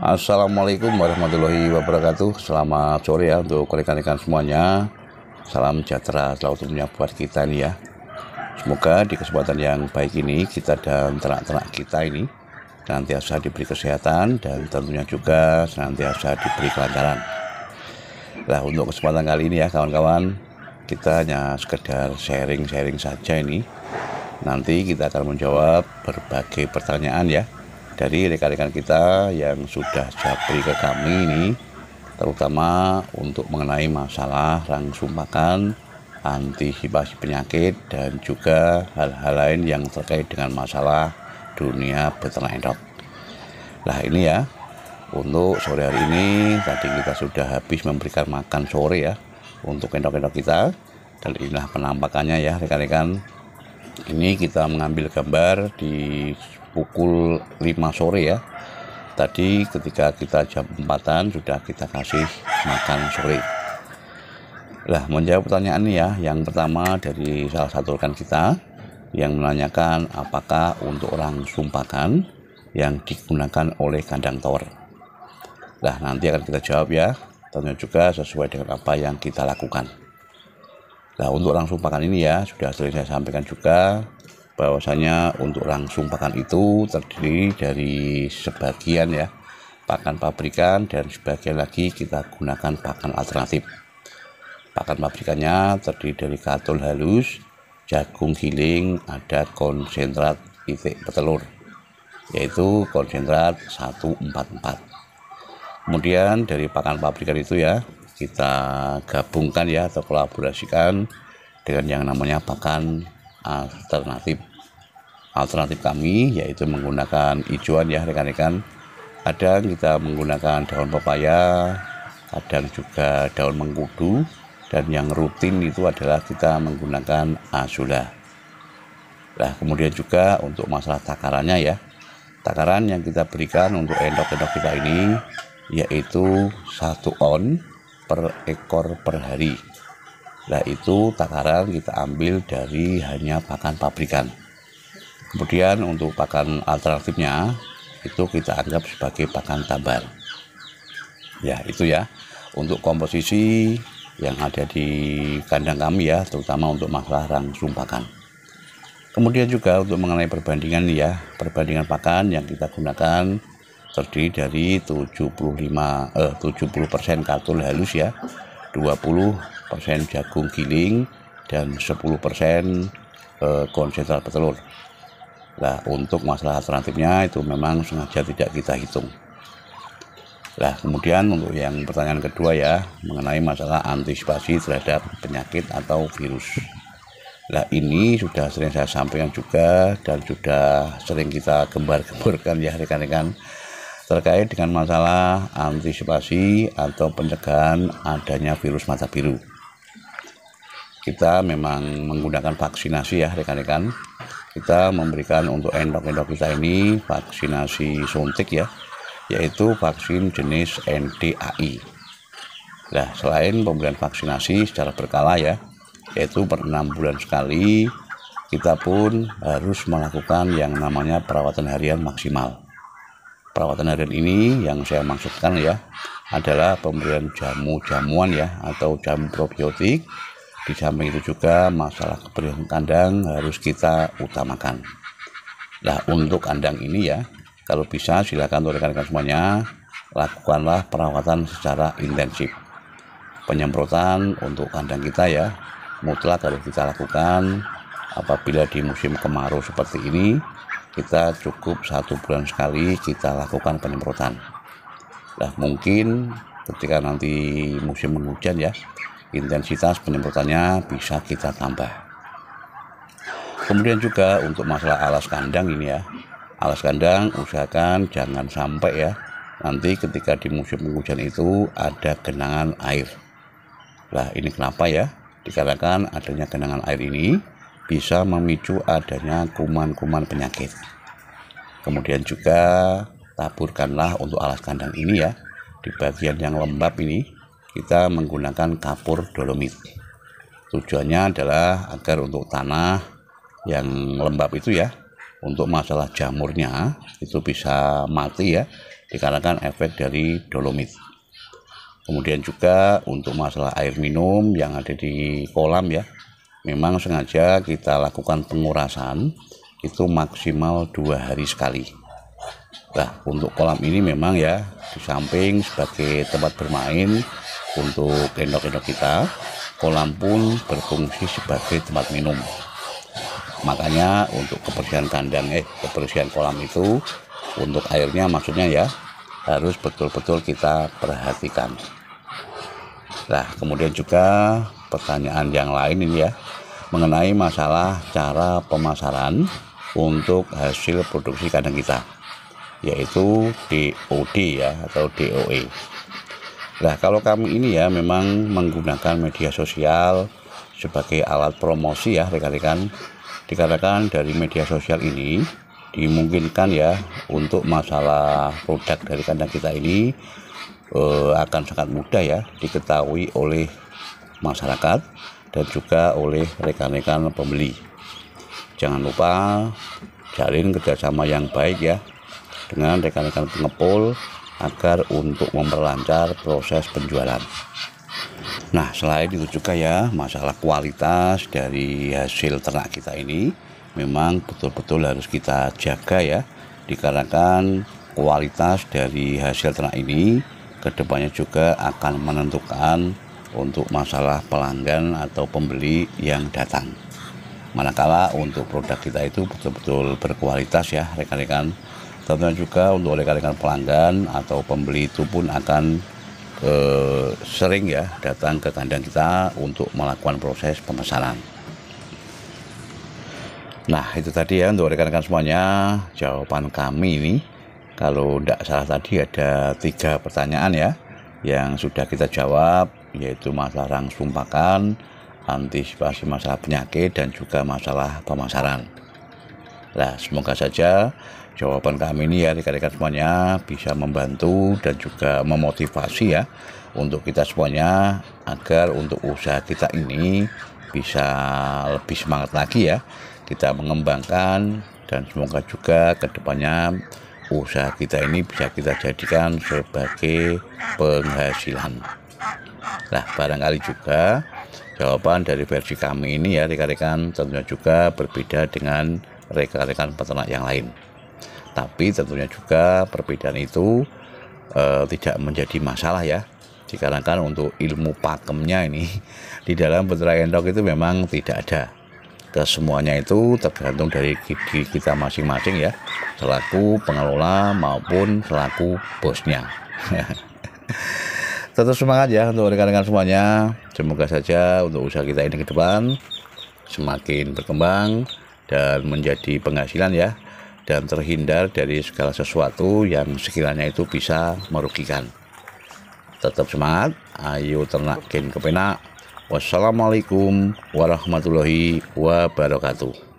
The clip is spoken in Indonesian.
Assalamualaikum warahmatullahi wabarakatuh. Selamat sore ya untuk rekan-rekan semuanya. Salam sejahtera selalu tentunya buat kita nih ya. Semoga di kesempatan yang baik ini kita dan ternak-ternak kita ini senantiasa diberi kesehatan dan tentunya juga senantiasa diberi kelancaran. Nah, untuk kesempatan kali ini ya kawan-kawan, kita hanya sekedar sharing-sharing saja ini. Nanti kita akan menjawab berbagai pertanyaan ya dari rekan-rekan kita yang sudah japri ke kami ini, terutama untuk mengenai masalah langsung pakan, antisipasi penyakit, dan juga hal-hal lain yang terkait dengan masalah dunia beternak endok. Nah ini ya, untuk sore hari ini tadi kita sudah habis memberikan makan sore ya untuk endok-endok kita, dan inilah penampakannya ya rekan-rekan. Ini kita mengambil gambar di pukul 5 sore ya. Tadi ketika kita jam 4-an sudah kita kasih makan sore. Nah, menjawab pertanyaan ini ya, yang pertama dari salah satu rekan kita yang menanyakan apakah untuk langsung pakan yang digunakan oleh kandang tower. Nah, nanti akan kita jawab ya, tentunya juga sesuai dengan apa yang kita lakukan. Nah, untuk langsung pakan ini ya, sudah sering saya sampaikan juga bahwasanya untuk langsung pakan itu terdiri dari sebagian ya pakan pabrikan dan sebagian lagi kita gunakan pakan alternatif. Pakan pabrikannya terdiri dari katul halus, jagung giling, ada konsentrat itik petelur, yaitu konsentrat 144. Kemudian dari pakan pabrikan itu ya kita gabungkan ya atau kolaborasikan dengan yang namanya pakan alternatif kami, yaitu menggunakan hijauan ya rekan-rekan. Kadang kita menggunakan daun pepaya, kadang juga daun mengkudu, dan yang rutin itu adalah kita menggunakan azula. Nah, kemudian juga untuk masalah takarannya ya, takaran yang kita berikan untuk endok-endok kita ini yaitu 1 on per ekor per hari. Nah, itu takaran kita ambil dari hanya pakan pabrikan. Kemudian untuk pakan alternatifnya itu kita anggap sebagai pakan tambahan. Ya, itu ya untuk komposisi yang ada di kandang kami ya, terutama untuk masalah langsung pakan. Kemudian juga untuk mengenai perbandingan ya, perbandingan pakan yang kita gunakan terdiri dari 70% katul halus ya, 20% jagung giling, dan 10% konsentrat petelur. Nah, untuk masalah alternatifnya itu memang sengaja tidak kita hitung. Nah, kemudian untuk yang pertanyaan kedua ya, mengenai masalah antisipasi terhadap penyakit atau virus. Nah, ini sudah sering saya sampaikan juga dan sudah sering kita gembar-gemborkan ya rekan-rekan, terkait dengan masalah antisipasi atau pencegahan adanya virus mata biru. Kita memang menggunakan vaksinasi ya rekan-rekan. Kita memberikan untuk endok-endok kita ini vaksinasi suntik ya, yaitu vaksin jenis NDAI. Nah, selain pemberian vaksinasi secara berkala ya, yaitu per 6 bulan sekali, kita pun harus melakukan yang namanya perawatan harian maksimal. Perawatan harian ini yang saya maksudkan ya adalah pemberian jamu-jamuan ya atau jamu probiotik. Di samping itu juga masalah kebersihan kandang harus kita utamakan. Nah, untuk kandang ini ya, kalau bisa silakan rekan-rekan semuanya lakukanlah perawatan secara intensif. Penyemprotan untuk kandang kita ya mutlak harus kita lakukan. Apabila di musim kemarau seperti ini, kita cukup 1 bulan sekali kita lakukan penyemprotan. Nah, mungkin ketika nanti musim penghujan ya, intensitas penyemprotannya bisa kita tambah. Kemudian juga untuk masalah alas kandang ini ya, alas kandang usahakan jangan sampai ya nanti ketika di musim penghujan itu ada genangan air. Nah, ini kenapa ya? Dikarenakan adanya genangan air ini bisa memicu adanya kuman-kuman penyakit. Kemudian juga taburkanlah untuk alas kandang ini ya, di bagian yang lembab ini kita menggunakan kapur dolomit. Tujuannya adalah agar untuk tanah yang lembab itu ya, untuk masalah jamurnya itu bisa mati ya, dikarenakan efek dari dolomit. Kemudian juga untuk masalah air minum yang ada di kolam ya, memang sengaja kita lakukan pengurasan itu maksimal 2 hari sekali. Nah, untuk kolam ini memang ya, di samping sebagai tempat bermain untuk endok-endok kita, kolam pun berfungsi sebagai tempat minum. Makanya untuk kebersihan kebersihan kolam itu, untuk airnya maksudnya ya, harus betul-betul kita perhatikan. Nah, kemudian juga pertanyaan yang lain ini ya, mengenai masalah cara pemasaran untuk hasil produksi kandang kita, yaitu DOD ya, atau DOE. Nah, kalau kami ini ya memang menggunakan media sosial sebagai alat promosi ya rekan-rekan, dikarenakan dari media sosial ini dimungkinkan ya untuk masalah produk dari kandang kita ini akan sangat mudah ya diketahui oleh masyarakat dan juga oleh rekan-rekan pembeli. Jangan lupa jalin kerjasama yang baik ya dengan rekan-rekan pengepul agar untuk memperlancar proses penjualan. Nah, selain itu juga ya, masalah kualitas dari hasil ternak kita ini memang betul-betul harus kita jaga ya, dikarenakan kualitas dari hasil ternak ini kedepannya juga akan menentukan untuk masalah pelanggan atau pembeli yang datang. Manakala untuk produk kita itu betul-betul berkualitas ya rekan-rekan, tentunya juga untuk rekan-rekan pelanggan atau pembeli itu pun akan sering ya datang ke kandang kita untuk melakukan proses pemesanan. Nah, itu tadi ya untuk rekan-rekan semuanya jawaban kami ini. Kalau tidak salah tadi ada 3 pertanyaan ya yang sudah kita jawab, yaitu masalah langsung pakan, antisipasi masalah penyakit, dan juga masalah pemasaran. Nah, semoga saja jawaban kami ini ya rekan-rekan semuanya bisa membantu dan juga memotivasi ya untuk kita semuanya agar untuk usaha kita ini bisa lebih semangat lagi ya kita mengembangkan, dan semoga juga kedepannya usaha kita ini bisa kita jadikan sebagai penghasilan. Nah, barangkali juga jawaban dari versi kami ini ya rekan-rekan tentunya juga berbeda dengan rekan-rekan peternak yang lain. Tapi tentunya juga perbedaan itu tidak menjadi masalah ya, dikarenakan untuk ilmu pakemnya ini di dalam peternak endok itu memang tidak ada. Kesemuanya itu tergantung dari gigi kita masing-masing ya, selaku pengelola maupun selaku bosnya. Tetap semangat ya untuk rekan-rekan semuanya. Semoga saja untuk usaha kita ini ke depan semakin berkembang dan menjadi penghasilan ya, dan terhindar dari segala sesuatu yang sekiranya itu bisa merugikan. Tetap semangat, ayo ternak gen kepenak. Wassalamualaikum warahmatullahi wabarakatuh.